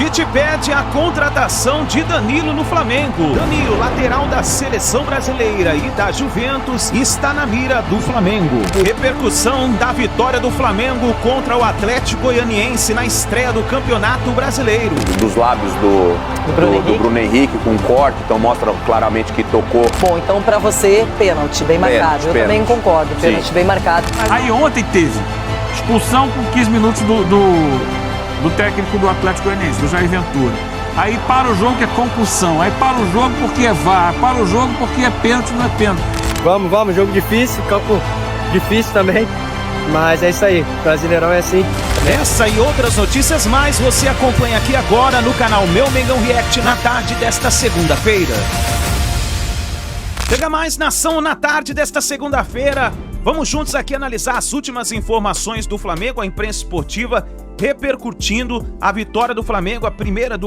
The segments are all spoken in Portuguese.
Tite pede a contratação de Danilo no Flamengo. Danilo, lateral da seleção brasileira e da Juventus, está na mira do Flamengo. Repercussão da vitória do Flamengo contra o Atlético Goianiense na estreia do Campeonato Brasileiro. Dos lábios do Bruno Henrique com corte, então mostra claramente que tocou. Bom, então pra você, pênalti, bem marcado. Eu também concordo, pênalti bem marcado. Aí ontem teve expulsão com 15 minutos do técnico do Atlético Goianiense, do Jair Ventura. Aí para o jogo que é compulsão, aí para o jogo porque é VAR, para o jogo porque é pênalti, não é pênalti. Vamos, jogo difícil, campo difícil também, mas é isso aí, Brasileirão é assim. Essa e outras notícias mais você acompanha aqui agora no canal Meu Mengão React na tarde desta segunda-feira. Chega mais Nação na tarde desta segunda-feira. Vamos juntos aqui analisar as últimas informações do Flamengo, a imprensa esportiva repercutindo a vitória do Flamengo, a primeira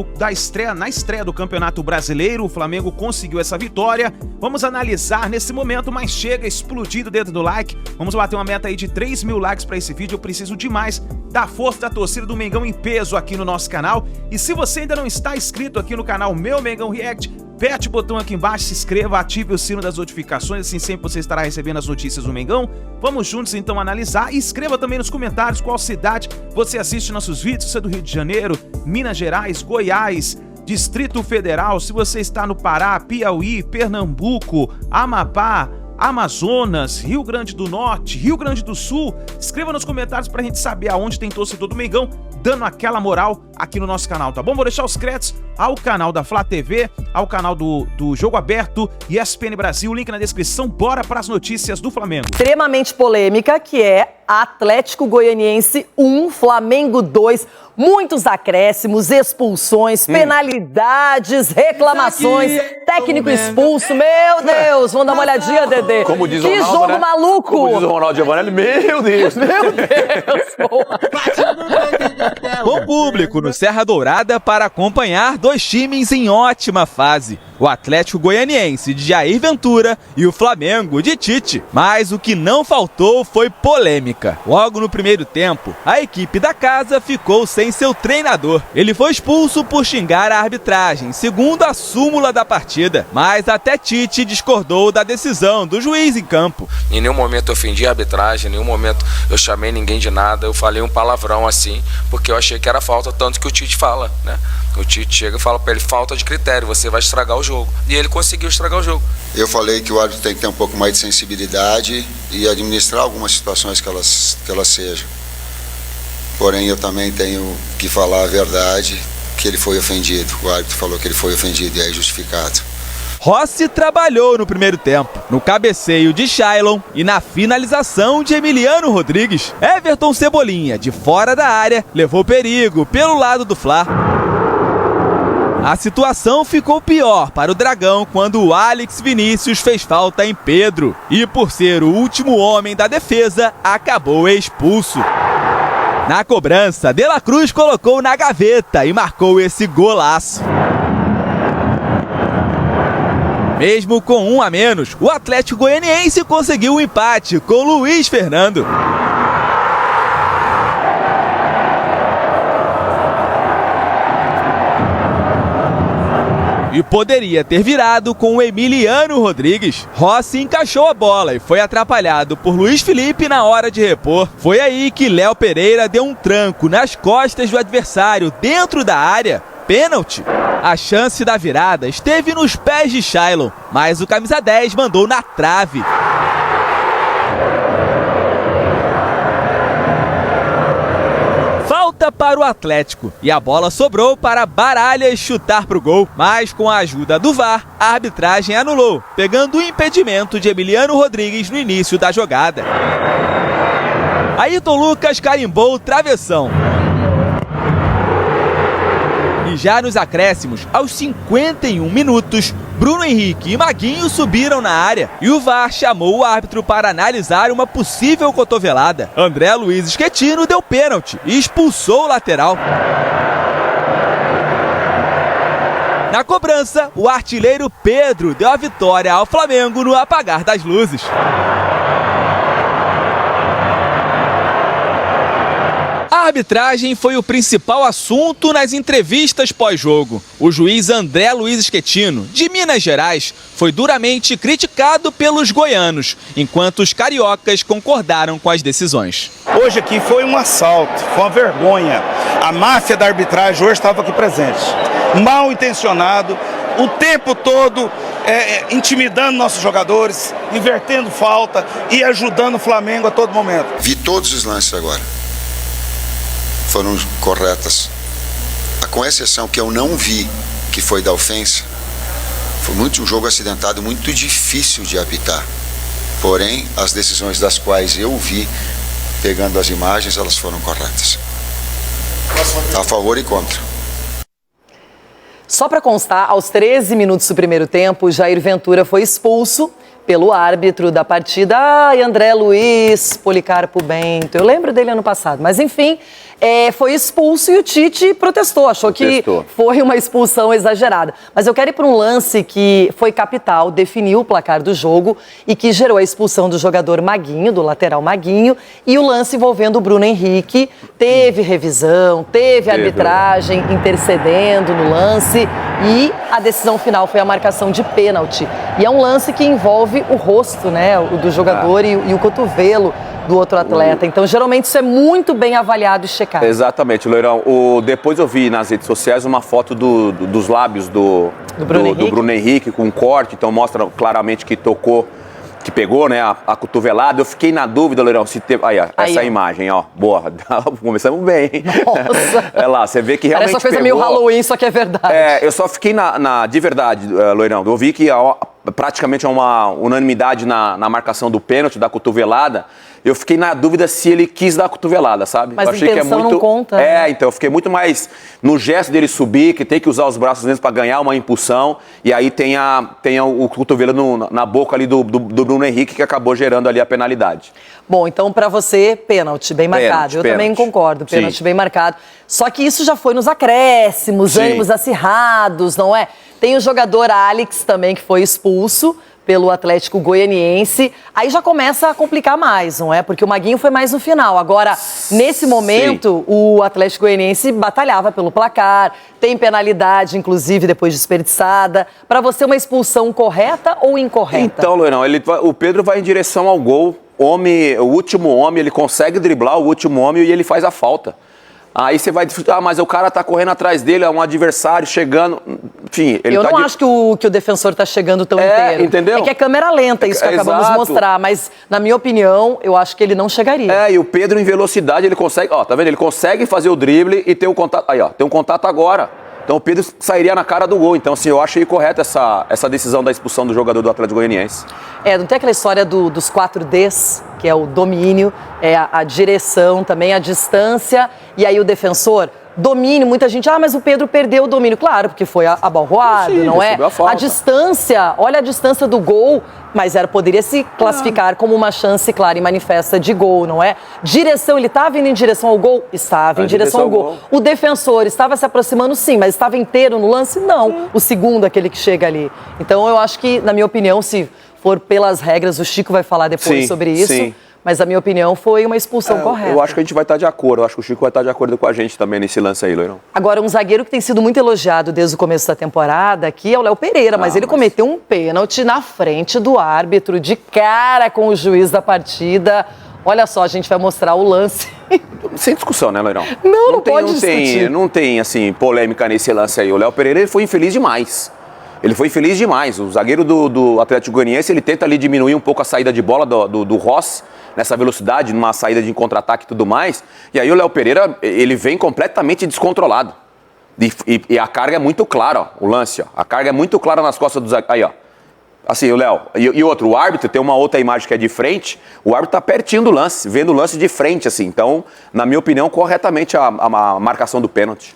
na estreia do Campeonato Brasileiro. O Flamengo conseguiu essa vitória. Vamos analisar nesse momento, mas chega explodindo dentro do like. Vamos bater uma meta aí de 3 mil likes para esse vídeo. Eu preciso demais da força da torcida do Mengão em peso aqui no nosso canal. E se você ainda não está inscrito aqui no canal Meu Mengão React, aperte o botão aqui embaixo, se inscreva, ative o sino das notificações, assim sempre você estará recebendo as notícias do Mengão. Vamos juntos então analisar e escreva também nos comentários qual cidade você assiste nossos vídeos, se é do Rio de Janeiro, Minas Gerais, Goiás, Distrito Federal, se você está no Pará, Piauí, Pernambuco, Amapá, Amazonas, Rio Grande do Norte, Rio Grande do Sul. Escreva nos comentários pra gente saber aonde tem torcedor do Mengão dando aquela moral aqui no nosso canal, tá bom? Vou deixar os créditos ao canal da Flá TV, ao canal do Jogo Aberto e ESPN Brasil, link na descrição. Bora para as notícias do Flamengo. Extremamente polêmica, que é Atlético Goianiense 1, Flamengo 2. Muitos acréscimos, expulsões, penalidades, reclamações, técnico expulso. Meu Deus, vamos dar uma olhadinha, Dedê. Como diz o que Ronaldo, jogo né? maluco. Como diz o Ronaldo Giovanelli, meu Deus. Meu Deus. Com público no Serra Dourada para acompanhar dois times em ótima fase. O Atlético Goianiense de Jair Ventura e o Flamengo de Tite. Mas o que não faltou foi polêmica. Logo no primeiro tempo, a equipe da casa ficou sem seu treinador. Ele foi expulso por xingar a arbitragem, segundo a súmula da partida. Mas até Tite discordou da decisão do juiz em campo. Em nenhum momento eu ofendi a arbitragem, em nenhum momento eu chamei ninguém de nada, eu falei um palavrão assim, porque eu achei que era falta, tanto que o Tite fala, né? O Tite chega e fala pra ele, falta de critério, você vai estragar o jogo. E ele conseguiu estragar o jogo. Eu falei que o árbitro tem que ter um pouco mais de sensibilidade e administrar algumas situações que elas sejam. Porém, eu também tenho que falar a verdade, que ele foi ofendido. O árbitro falou que ele foi ofendido e é justificado. Rossi trabalhou no primeiro tempo, no cabeceio de Shailon e na finalização de Emiliano Rodrigues. Everton Cebolinha, de fora da área, levou perigo pelo lado do Fla. A situação ficou pior para o Dragão quando o Alex Vinícius fez falta em Pedro. E por ser o último homem da defesa, acabou expulso. Na cobrança, De La Cruz colocou na gaveta e marcou esse golaço. Mesmo com 1 a menos, o Atlético Goianiense conseguiu o empate com Luiz Fernando. E poderia ter virado com o Emiliano Rodrigues. Rossi encaixou a bola e foi atrapalhado por Luiz Felipe na hora de repor. Foi aí que Léo Pereira deu um tranco nas costas do adversário dentro da área. Pênalti. A chance da virada esteve nos pés de Shailon, mas o camisa 10 mandou na trave. Falta para o Atlético e a bola sobrou para Baralhas chutar para o gol, mas com a ajuda do VAR, a arbitragem anulou, pegando o impedimento de Emiliano Rodrigues no início da jogada. Ayrton Lucas carimbou o travessão. E já nos acréscimos, aos 51 minutos, Bruno Henrique e Maguinho subiram na área e o VAR chamou o árbitro para analisar uma possível cotovelada. André Luiz Schettino deu pênalti e expulsou o lateral. Na cobrança, o artilheiro Pedro deu a vitória ao Flamengo no apagar das luzes. A A arbitragem foi o principal assunto nas entrevistas pós-jogo. O juiz André Luiz Schettino, de Minas Gerais, foi duramente criticado pelos goianos, enquanto os cariocas concordaram com as decisões. Hoje aqui foi um assalto, foi uma vergonha. A máfia da arbitragem hoje estava aqui presente. Mal intencionado, o tempo todo intimidando nossos jogadores, invertendo falta e ajudando o Flamengo a todo momento. Vi todos os lances agora. Foram corretas. Com exceção que eu não vi, que foi da ofensa, foi um jogo acidentado, muito difícil de apitar. Porém, as decisões das quais eu vi, pegando as imagens, elas foram corretas. A favor e contra. Só para constar, aos 13 minutos do primeiro tempo, Jair Ventura foi expulso pelo árbitro da partida. Ai, André Luiz Policarpo Bento. Eu lembro dele ano passado, mas enfim, foi expulso e o Tite protestou, achou que foi uma expulsão exagerada. Mas eu quero ir para um lance que foi capital, definiu o placar do jogo e que gerou a expulsão do jogador Maguinho, do lateral Maguinho, e o lance envolvendo o Bruno Henrique. Teve revisão, teve arbitragem intercedendo no lance e a decisão final foi a marcação de pênalti. E é um lance que envolve o rosto, né, o do jogador e o cotovelo do outro atleta. Então, geralmente, isso é muito bem avaliado e checado. Exatamente, Loirão. Depois eu vi nas redes sociais uma foto dos lábios do Bruno Henrique com um corte, então mostra claramente que tocou, que pegou, né, a cotovelada. Eu fiquei na dúvida, Loirão, se teve... Essa imagem, ó. Boa. Começamos bem, hein? Nossa. É lá, você vê que realmente parece uma coisa pegou. meio Halloween, só que é verdade. Eu só fiquei de verdade, Loirão. Eu vi que praticamente é uma unanimidade na marcação do pênalti, da cotovelada. Eu fiquei na dúvida se ele quis dar a cotovelada, sabe? Mas eu achei a intenção que é muito... não conta. Né? Então eu fiquei muito mais no gesto dele subir, que tem que usar os braços mesmo para ganhar uma impulsão. E aí tem o cotovelo na boca ali do Bruno Henrique, que acabou gerando ali a penalidade. Bom, então para você, pênalti, bem marcado. Eu também concordo, pênalti bem marcado. Só que isso já foi nos acréscimos, ânimos acirrados, não é? Tem o jogador Alex também, que foi expulso pelo Atlético Goianiense. Aí já começa a complicar mais, não é? Porque o Maguinho foi mais no final. Agora, nesse momento, o Atlético Goianiense batalhava pelo placar, tem penalidade, inclusive, depois desperdiçada. Para você, uma expulsão correta ou incorreta? Então, Loirão, o Pedro vai em direção ao gol. O último homem, ele consegue driblar o último homem e ele faz a falta. Aí você vai discutir, mas o cara tá correndo atrás dele, é um adversário chegando, enfim... Eu não acho que o defensor tá chegando tão inteiro. Entendeu? É que é câmera lenta, isso que acabamos de mostrar, mas na minha opinião, eu acho que ele não chegaria. E o Pedro em velocidade, ele consegue, tá vendo? Ele consegue fazer o drible e ter o contato, tem um contato agora. Então o Pedro sairia na cara do gol. Então, assim, eu achei correta essa decisão da expulsão do jogador do Atlético Goianiense. Não tem aquela história dos 4 Ds, que é o domínio, a direção também, a distância, e aí o defensor... Domínio, muita gente, mas o Pedro perdeu o domínio. Claro, porque foi abalroado, não é? A distância, olha a distância do gol, mas poderia se classificar como uma chance clara e manifesta de gol, não é? Direção, ele estava indo em direção ao gol? Estava em direção ao gol. O defensor estava se aproximando, sim, mas estava inteiro no lance? Não. O segundo, aquele que chega ali. Então, eu acho que, na minha opinião, se for pelas regras, o Chico vai falar depois sobre isso. Sim. Mas, na minha opinião, foi uma expulsão correta. Eu acho que a gente vai estar de acordo. Eu acho que o Chico vai estar de acordo com a gente também nesse lance aí, Loirão. Agora, um zagueiro que tem sido muito elogiado desde o começo da temporada aqui é o Léo Pereira, mas ele cometeu um pênalti na frente do árbitro, de cara com o juiz da partida. Olha só, a gente vai mostrar o lance. Sem discussão, né, Loirão? Não pode discutir. Não tem, assim, polêmica nesse lance aí. O Léo Pereira, ele foi infeliz demais. Ele foi infeliz demais. O zagueiro do Atlético Goianiense, ele tenta ali diminuir um pouco a saída de bola do Ross, nessa velocidade, numa saída de contra-ataque e tudo mais. E aí o Léo Pereira, ele vem completamente descontrolado. E a carga é muito clara, ó, o lance, ó. A carga é muito clara nas costas do zagueiro. Aí, ó. Assim, o Léo. E outro, o árbitro, tem uma outra imagem que é de frente, o árbitro tá pertinho do lance, vendo o lance de frente, assim. Então, na minha opinião, corretamente a marcação do pênalti.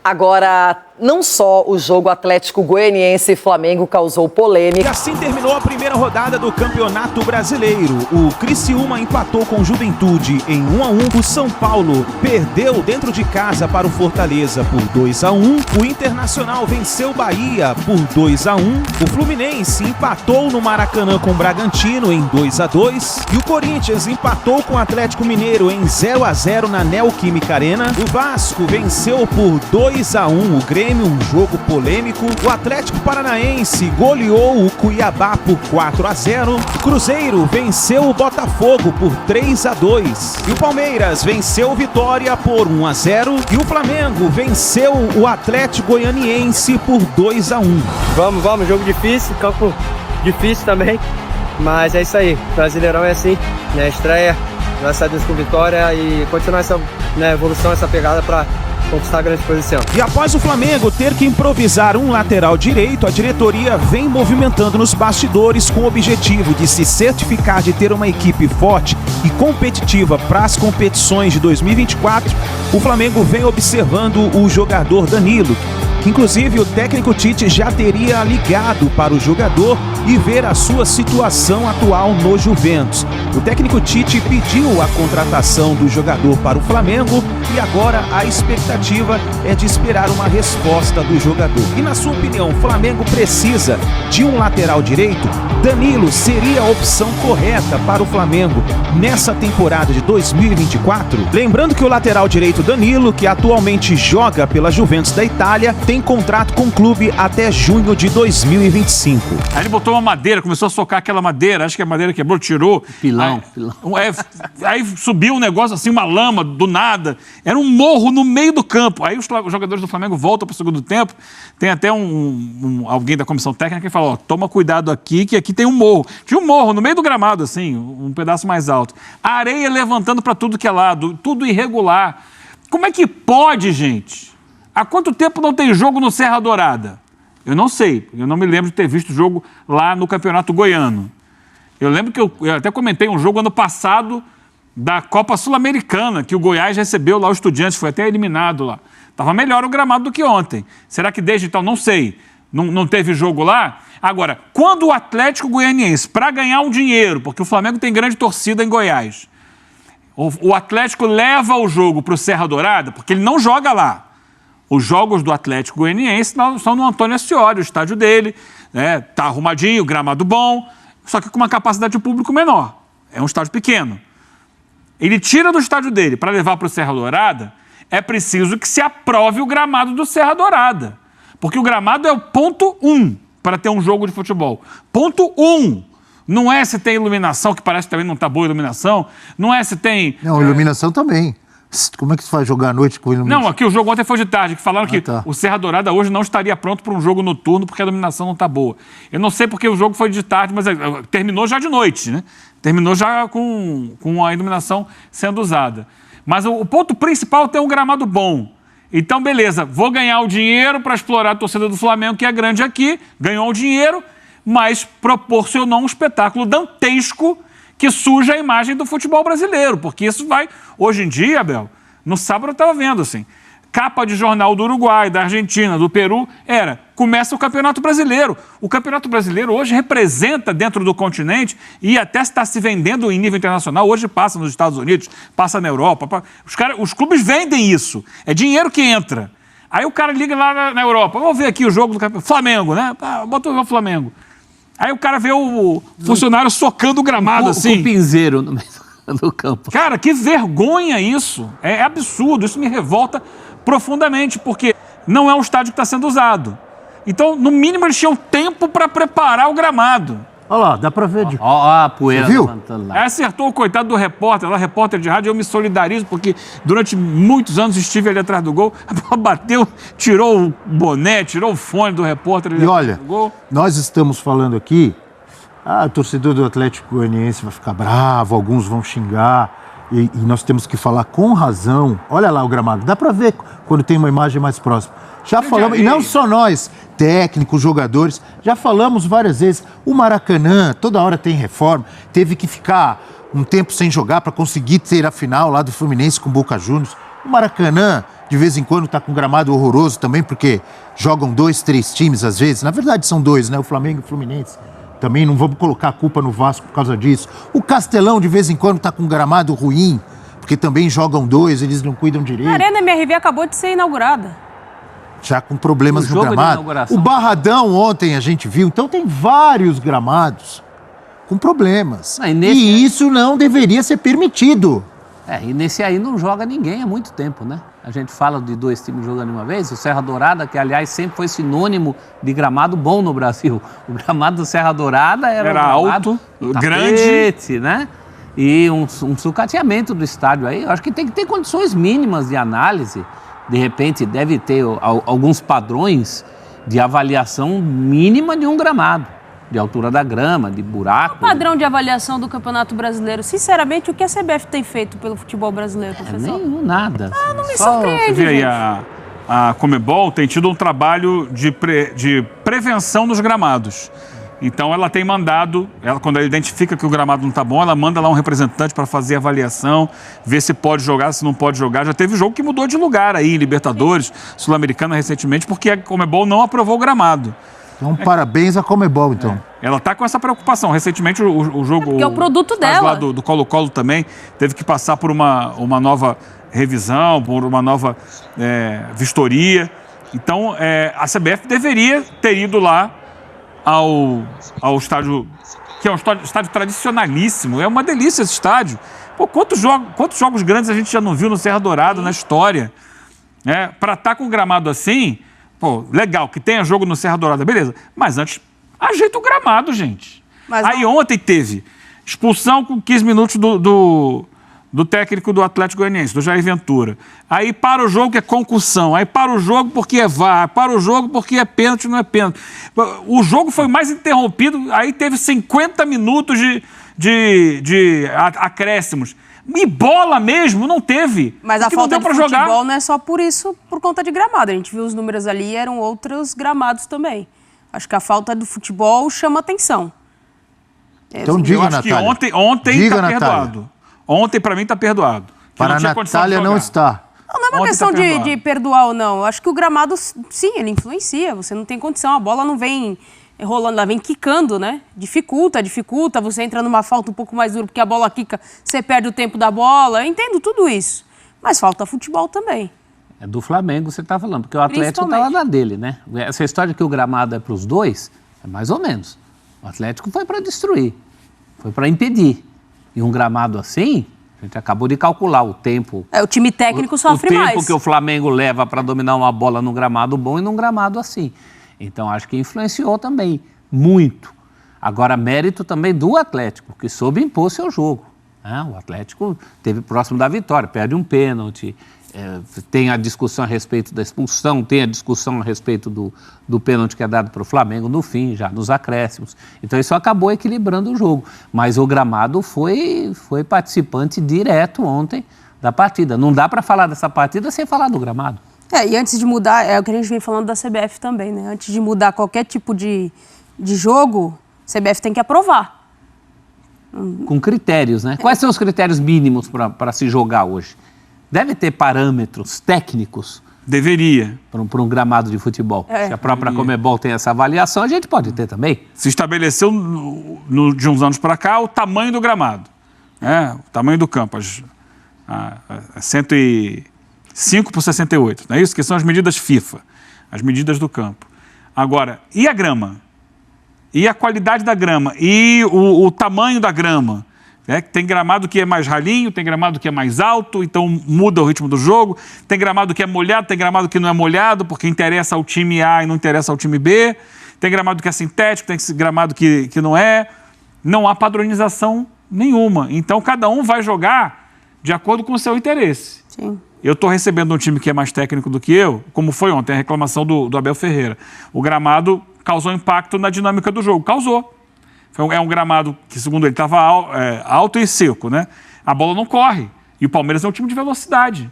Agora, não só o jogo Atlético Goianiense e Flamengo causou polêmica. E assim terminou a primeira rodada do Campeonato Brasileiro. O Criciúma empatou com o Juventude em 1-1. O São Paulo perdeu dentro de casa para o Fortaleza por 2-1. O Internacional venceu o Bahia por 2-1. O Fluminense empatou no Maracanã com o Bragantino em 2-2. E o Corinthians empatou com o Atlético Mineiro em 0-0 na Neoquímica Arena. O Vasco venceu por 2-1 o Grêmio, um jogo polêmico. O Atlético Paranaense goleou o Cuiabá por 4-0. O Cruzeiro venceu o Botafogo por 3-2. E o Palmeiras venceu o Vitória por 1-0. E o Flamengo venceu o Atlético Goianiense por 2-1. Vamos, jogo difícil, campo difícil também, mas é isso aí, Brasileirão é assim, né? Estreia, graças a Deus com vitória e continuar essa evolução, essa pegada para conquistar a grande posição. E após o Flamengo ter que improvisar um lateral direito, a diretoria vem movimentando nos bastidores com o objetivo de se certificar de ter uma equipe forte e competitiva para as competições de 2024. O Flamengo vem observando o jogador Danilo. Inclusive, o técnico Tite já teria ligado para o jogador e ver a sua situação atual no Juventus. O técnico Tite pediu a contratação do jogador para o Flamengo e agora a expectativa é de esperar uma resposta do jogador. E na sua opinião, o Flamengo precisa de um lateral direito? Danilo seria a opção correta para o Flamengo nessa temporada de 2024? Lembrando que o lateral direito Danilo, que atualmente joga pela Juventus da Itália, tem contrato com o clube até junho de 2025. Aí ele botou uma madeira, começou a socar aquela madeira, acho que a madeira quebrou, tirou. Pilão. Aí subiu um negócio assim, uma lama, do nada. Era um morro no meio do campo. Aí os jogadores do Flamengo voltam para o segundo tempo. Tem até alguém da comissão técnica que fala, ó, toma cuidado aqui, que aqui tem um morro. Tinha um morro no meio do gramado, assim, um pedaço mais alto. A areia levantando para tudo que é lado, tudo irregular. Como é que pode, gente? Há quanto tempo não tem jogo no Serra Dourada? Eu não sei, eu não me lembro de ter visto jogo lá no Campeonato Goiano. Eu lembro que eu até comentei um jogo ano passado da Copa Sul-Americana, que o Goiás recebeu lá o Estudiantes, foi até eliminado lá. Estava melhor o gramado do que ontem. Será que desde então, não sei, não teve jogo lá? Agora, quando o Atlético Goianiense, para ganhar um dinheiro, porque o Flamengo tem grande torcida em Goiás, o Atlético leva o jogo para o Serra Dourada, porque ele não joga lá. Os jogos do Atlético Goianiense são no Antônio Ascioli, o estádio dele, né? Tá arrumadinho, gramado bom, só que com uma capacidade de público menor. É um estádio pequeno. Ele tira do estádio dele para levar para o Serra Dourada, é preciso que se aprove o gramado do Serra Dourada. Porque o gramado é o ponto 1 para ter um jogo de futebol. Ponto 1. Não é se tem iluminação, que parece que também não está boa a iluminação. Não é se tem... Não, iluminação também. Como é que você vai jogar à noite com iluminação? Não, aqui o jogo ontem foi de tarde, que falaram que o Serra Dourada hoje não estaria pronto para um jogo noturno porque a iluminação não está boa. Eu não sei porque o jogo foi de tarde, mas terminou já de noite, né? Terminou já com a iluminação sendo usada. Mas o ponto principal é ter um gramado bom. Então, beleza, vou ganhar o dinheiro para explorar a torcida do Flamengo, que é grande aqui, ganhou o dinheiro, mas proporcionou um espetáculo dantesco que suja a imagem do futebol brasileiro, porque isso vai... Hoje em dia, Abel, no sábado eu estava vendo, assim, capa de jornal do Uruguai, da Argentina, do Peru, começa o Campeonato Brasileiro. O Campeonato Brasileiro hoje representa dentro do continente e até está se vendendo em nível internacional. Hoje passa nos Estados Unidos, passa na Europa. Os clubes vendem isso. É dinheiro que entra. Aí o cara liga lá na Europa. Vamos ver aqui o jogo do Flamengo, né? Bota o Flamengo. Aí o cara vê o funcionário socando o gramado, assim. Com o pinzeiro no meio do campo. Cara, que vergonha isso. É absurdo. Isso me revolta profundamente, porque não é um estádio que está sendo usado. Então, no mínimo, eles tinham tempo para preparar o gramado. Olha lá, dá para ver. Ó, a poeira levantando lá. Aí acertou o coitado do repórter, lá, repórter de rádio. Eu me solidarizo, porque durante muitos anos estive ali atrás do gol. A bola bateu, tirou o boné, tirou o fone do repórter. E olha, nós estamos falando aqui, o torcedor do Atlético Goianiense vai ficar bravo, alguns vão xingar. E nós temos que falar com razão. Olha lá o gramado, dá para ver quando tem uma imagem mais próxima. Já falamos, e não só nós, técnicos, jogadores, já falamos várias vezes. O Maracanã, toda hora tem reforma, teve que ficar um tempo sem jogar para conseguir ter a final lá do Fluminense com o Boca Juniors. O Maracanã, de vez em quando, está com gramado horroroso também, porque jogam 2, 3 times às vezes. Na verdade, são 2, né? O Flamengo e o Fluminense. Também não vamos colocar a culpa no Vasco por causa disso. O Castelão, de vez em quando, está com gramado ruim, porque também jogam 2, eles não cuidam direito. A Arena MRV acabou de ser inaugurada. Já com problemas no gramado. O Barradão ontem a gente viu, então tem vários gramados com problemas. E isso não deveria ser permitido. E nesse aí não joga ninguém há muito tempo, né? A gente fala de 2 times jogando de uma vez, o Serra Dourada, que aliás sempre foi sinônimo de gramado bom no Brasil. O gramado do Serra Dourada era alto, grande, né? E um sucateamento do estádio aí. Eu acho que tem que ter condições mínimas de análise. De repente deve ter alguns padrões de avaliação mínima de um gramado. De altura da grama, de buraco. O padrão de avaliação do Campeonato Brasileiro, sinceramente, o que a CBF tem feito pelo futebol brasileiro, professor? Nada. Não me surpreende, Você vê gente. aí, a Conmebol tem tido um trabalho de prevenção nos gramados. Então ela tem mandado, quando ela identifica que o gramado não está bom, ela manda lá um representante para fazer avaliação, ver se pode jogar, se não pode jogar. Já teve jogo que mudou de lugar aí, Libertadores, Sul-Americana recentemente, porque a Conmebol não aprovou o gramado. Então, parabéns à Conmebol, então. Ela está com essa preocupação. Recentemente, o jogo... Porque é o produto dela. Lá do Colo-Colo também teve que passar por uma nova revisão, por uma nova vistoria. Então, a CBF deveria ter ido lá ao estádio, que é um estádio tradicionalíssimo. É uma delícia esse estádio. Pô, quantos jogos grandes a gente já não viu no Serra Dourada, na história? Para estar com um gramado assim... Pô, legal, que tenha jogo no Serra Dourada, beleza. Mas antes, ajeita o gramado, gente. Aí ontem teve expulsão com 15 minutos do técnico do Atlético Goianiense, do Jair Ventura. Aí para o jogo que é concussão. Aí para o jogo porque é VAR. Para o jogo porque é pênalti, não é pênalti. O jogo foi mais interrompido, aí teve 50 minutos de acréscimos. E bola mesmo, não teve. Mas a falta de futebol não é só por isso, por conta de gramado. A gente viu os números ali, eram outros gramados também. Acho que a falta do futebol chama atenção. Então diga, Natália. Eu acho que ontem tá perdoado. Ontem, pra mim, tá perdoado. Para a Natália não está. Não é uma questão de perdoar ou não. Eu acho que o gramado, sim, ele influencia. Você não tem condição, a bola não vem... rolando, ela vem quicando, né? Dificulta, você entra numa falta um pouco mais dura, porque a bola quica, você perde o tempo da bola. Eu entendo tudo isso. Mas falta futebol também. É do Flamengo você está falando, porque o Atlético está lá na dele, né? Essa história que o gramado é para os dois, é mais ou menos. O Atlético foi para destruir, foi para impedir. E um gramado assim, a gente acabou de calcular o tempo. O time técnico sofre mais. O tempo que o Flamengo leva para dominar uma bola num gramado bom e num gramado assim. Então, acho que influenciou também, muito. Agora, mérito também do Atlético, que soube impor seu jogo. O Atlético esteve próximo da vitória, perde um pênalti, tem a discussão a respeito da expulsão, tem a discussão a respeito do pênalti que é dado para o Flamengo no fim, já nos acréscimos. Então, isso acabou equilibrando o jogo. Mas o gramado foi participante direto ontem da partida. Não dá para falar dessa partida sem falar do gramado. E antes de mudar, é o que a gente vem falando da CBF também, né? Antes de mudar qualquer tipo de jogo, a CBF tem que aprovar. Com critérios, né? Quais são os critérios mínimos para se jogar hoje? Deve ter parâmetros técnicos? Deveria. Para um gramado de futebol. Se a própria Conmebol tem essa avaliação, a gente pode ter também. Se estabeleceu, de uns anos para cá, o tamanho do gramado. O tamanho do campo. 105 por 68, não é isso? Que são as medidas FIFA, as medidas do campo. Agora, e a grama? E a qualidade da grama? E o tamanho da grama? Tem gramado que é mais ralinho, tem gramado que é mais alto, então muda o ritmo do jogo. Tem gramado que é molhado, tem gramado que não é molhado, porque interessa ao time A e não interessa ao time B. Tem gramado que é sintético, tem gramado que não é. Não há padronização nenhuma. Então, cada um vai jogar de acordo com o seu interesse. Sim. Eu estou recebendo um time que é mais técnico do que eu, como foi ontem a reclamação do Abel Ferreira. O gramado causou impacto na dinâmica do jogo. Causou. É um gramado que, segundo ele, estava alto e seco, né? A bola não corre. E o Palmeiras é um time de velocidade.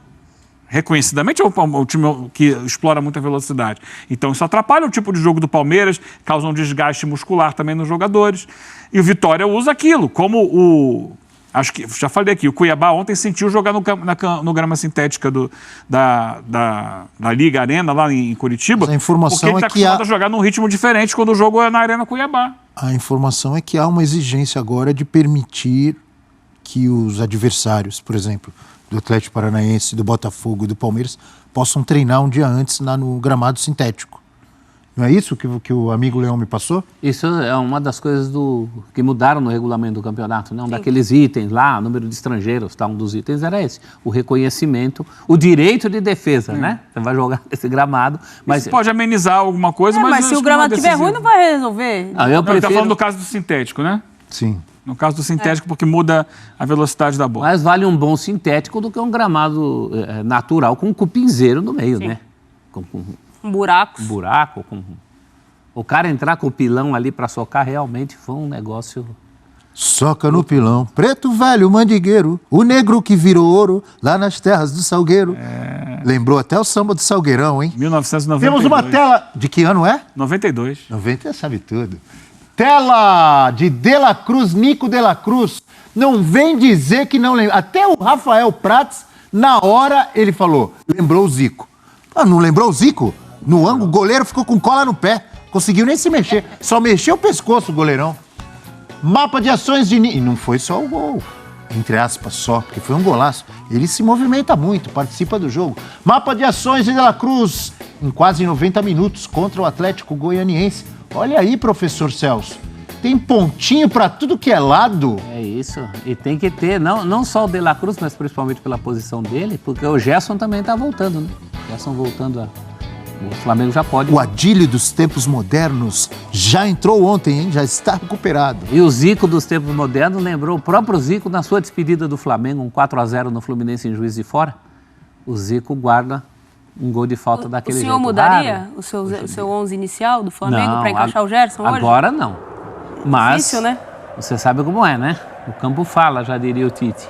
Reconhecidamente é um time que explora muita velocidade. Então isso atrapalha o tipo de jogo do Palmeiras, causa um desgaste muscular também nos jogadores. E o Vitória usa aquilo, como Acho que, já falei aqui, o Cuiabá ontem sentiu jogar no grama sintética da Liga Arena, lá em Curitiba, Mas a informação porque ele está é que acostumado a jogar num ritmo diferente quando o jogo é na Arena Cuiabá. A informação é que há uma exigência agora de permitir que os adversários, por exemplo, do Atlético Paranaense, do Botafogo e do Palmeiras, possam treinar um dia antes no gramado sintético. Não é isso que o amigo Leão me passou? Isso é uma das coisas que mudaram no regulamento do campeonato, né? Um daqueles itens lá, número de estrangeiros, um dos itens era esse, o reconhecimento, o direito de defesa, né? Você vai jogar nesse gramado, mas... Isso pode amenizar alguma coisa, mas se o gramado estiver ruim, não vai resolver. Eu prefiro... Está falando do caso do sintético, né? Sim. No caso do sintético, porque muda a velocidade da bola. Mas vale um bom sintético do que um gramado natural com um cupinzeiro no meio, né? Com buracos. Um buraco. O cara entrar com o pilão ali para socar realmente foi um negócio... Soca no pilão, preto velho mandigueiro, o negro que virou ouro lá nas terras do Salgueiro. Lembrou até o samba do Salgueirão, hein? 1992. Temos uma tela... De que ano é? 92. 90, sabe tudo. Tela de La Cruz, Nico De La Cruz. Não vem dizer que não lembra. Até o Rafael Prats, na hora, ele falou, lembrou o Zico. Não lembrou o Zico? No ângulo, o goleiro ficou com cola no pé. Conseguiu nem se mexer. Só mexeu o pescoço, o goleirão. Mapa de ações de... E não foi só o gol. Entre aspas, só, porque foi um golaço. Ele se movimenta muito, participa do jogo. Mapa de ações de La Cruz, em quase 90 minutos, contra o Atlético Goianiense. Olha aí, professor Celso. Tem pontinho pra tudo que é lado. É isso. E tem que ter, não só o De La Cruz, mas principalmente pela posição dele, porque o Gerson também tá voltando, né? O Gerson voltando O Flamengo já pode... O Adílio dos tempos modernos já entrou ontem, hein? Já está recuperado. E o Zico dos tempos modernos lembrou o próprio Zico na sua despedida do Flamengo, um 4-0 no Fluminense em Juiz de Fora. O Zico guarda um gol de falta daquele jeito. O senhor mudaria o seu 11 inicial do Flamengo para encaixar o Gerson hoje? Agora não. Mas difícil, né? Você sabe como é, né? O campo fala, já diria o Tite.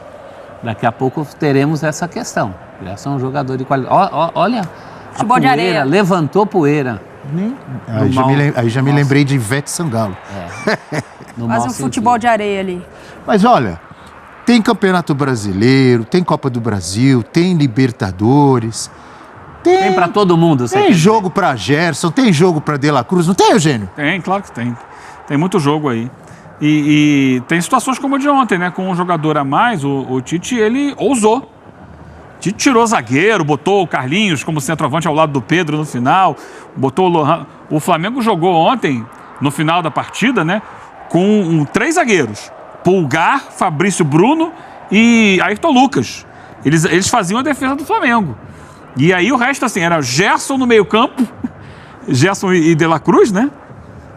Daqui a pouco teremos essa questão. Gerson é um jogador de qualidade. Olha... Futebol de areia. Levantou poeira. Aí já me lembrei de Ivete Sangalo. Quase um futebol de areia ali. Mas olha, tem Campeonato Brasileiro, tem Copa do Brasil, tem Libertadores. Tem pra todo mundo. Tem jogo pra Gerson, tem jogo pra De La Cruz, não tem, Eugênio? Tem, claro que tem. Tem muito jogo aí. E tem situações como a de ontem, né? Com um jogador a mais, o Tite, ele ousou. Tite tirou zagueiro, botou o Carlinhos como centroavante ao lado do Pedro no final, botou o Lohan. O Flamengo jogou ontem, no final da partida, né, com 3 zagueiros. Pulgar, Fabrício Bruno e Ayrton Lucas. Eles faziam a defesa do Flamengo. E aí o resto, assim, era Gerson no meio campo, Gerson e De La Cruz, né,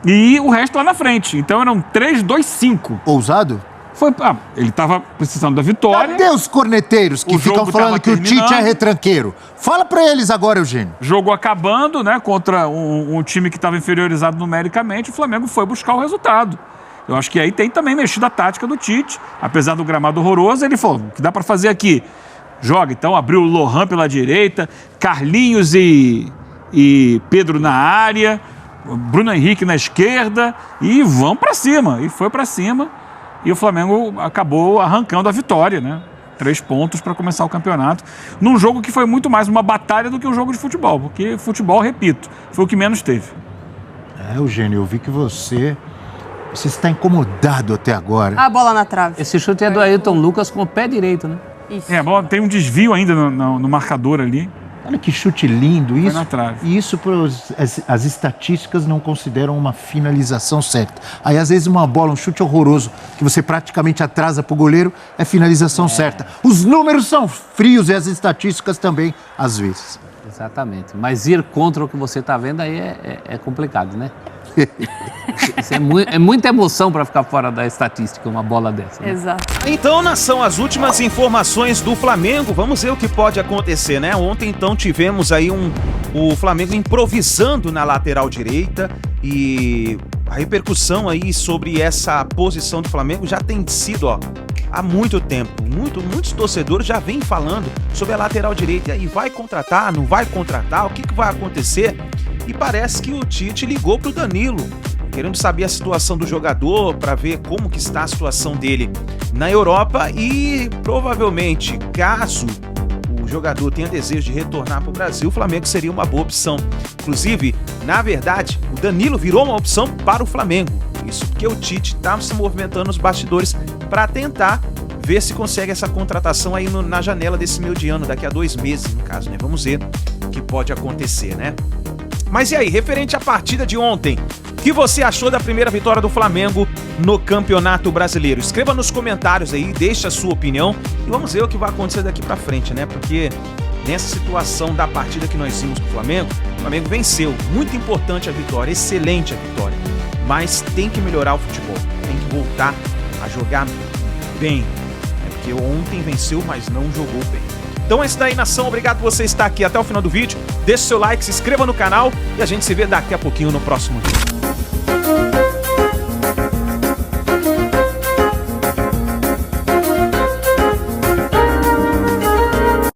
e o resto lá na frente. Então eram 3-2-5. Ousado? Ele estava precisando da vitória. Cadê os corneteiros que ficam falando que o Tite é retranqueiro? Fala pra eles agora, Eugênio. Jogo acabando, né, contra um time que estava inferiorizado numericamente, o Flamengo foi buscar o resultado. Eu acho que aí tem também mexido a tática do Tite, apesar do gramado horroroso, ele falou, o que dá para fazer aqui? Joga, então, abriu o Lohan pela direita, Carlinhos e Pedro na área, Bruno Henrique na esquerda, e vão para cima, e foi para cima. E o Flamengo acabou arrancando a vitória, né? 3 pontos para começar o campeonato. Num jogo que foi muito mais uma batalha do que um jogo de futebol. Porque futebol, repito, foi o que menos teve. Eugênio, eu vi que você está incomodado até agora. A bola na trave. Esse chute é do Ayrton Lucas com o pé direito, né? Isso. Tem um desvio ainda no marcador ali. Olha que chute lindo isso. Foi na trave. E isso as estatísticas não consideram uma finalização certa. Aí às vezes uma bola, um chute horroroso, que você praticamente atrasa pro goleiro, é finalização certa. Os números são frios e as estatísticas também, às vezes. Exatamente. Mas ir contra o que você está vendo aí é complicado, né? Isso é muita emoção para ficar fora da estatística, uma bola dessa. Né? Exato. Então, são as últimas informações do Flamengo. Vamos ver o que pode acontecer, né? Ontem, então, tivemos aí o Flamengo improvisando na lateral direita e a repercussão aí sobre essa posição do Flamengo já tem sido, há muito tempo. Muitos torcedores já vêm falando sobre a lateral direita. E aí, vai contratar, não vai contratar? O que vai acontecer? E parece que o Tite ligou pro Danilo. querendo saber a situação do jogador para ver como que está a situação dele na Europa e provavelmente, caso o jogador tenha desejo de retornar para o Brasil, o Flamengo seria uma boa opção. Inclusive, na verdade, o Danilo virou uma opção para o Flamengo. Isso porque o Tite está se movimentando nos bastidores para tentar ver se consegue essa contratação aí na janela desse meio de ano, daqui a 2 meses, no caso, né? Vamos ver o que pode acontecer, né? Mas e aí, referente à partida de ontem, o que você achou da primeira vitória do Flamengo no Campeonato Brasileiro? Escreva nos comentários aí, deixa a sua opinião e vamos ver o que vai acontecer daqui pra frente, né? Porque nessa situação da partida que nós vimos com o Flamengo venceu. Muito importante a vitória, excelente a vitória. Mas tem que melhorar o futebol, tem que voltar a jogar bem. Né? Porque ontem venceu, mas não jogou bem. Então é isso daí, nação. Obrigado por você estar aqui até o final do vídeo. Deixe seu like, se inscreva no canal e a gente se vê daqui a pouquinho no próximo vídeo.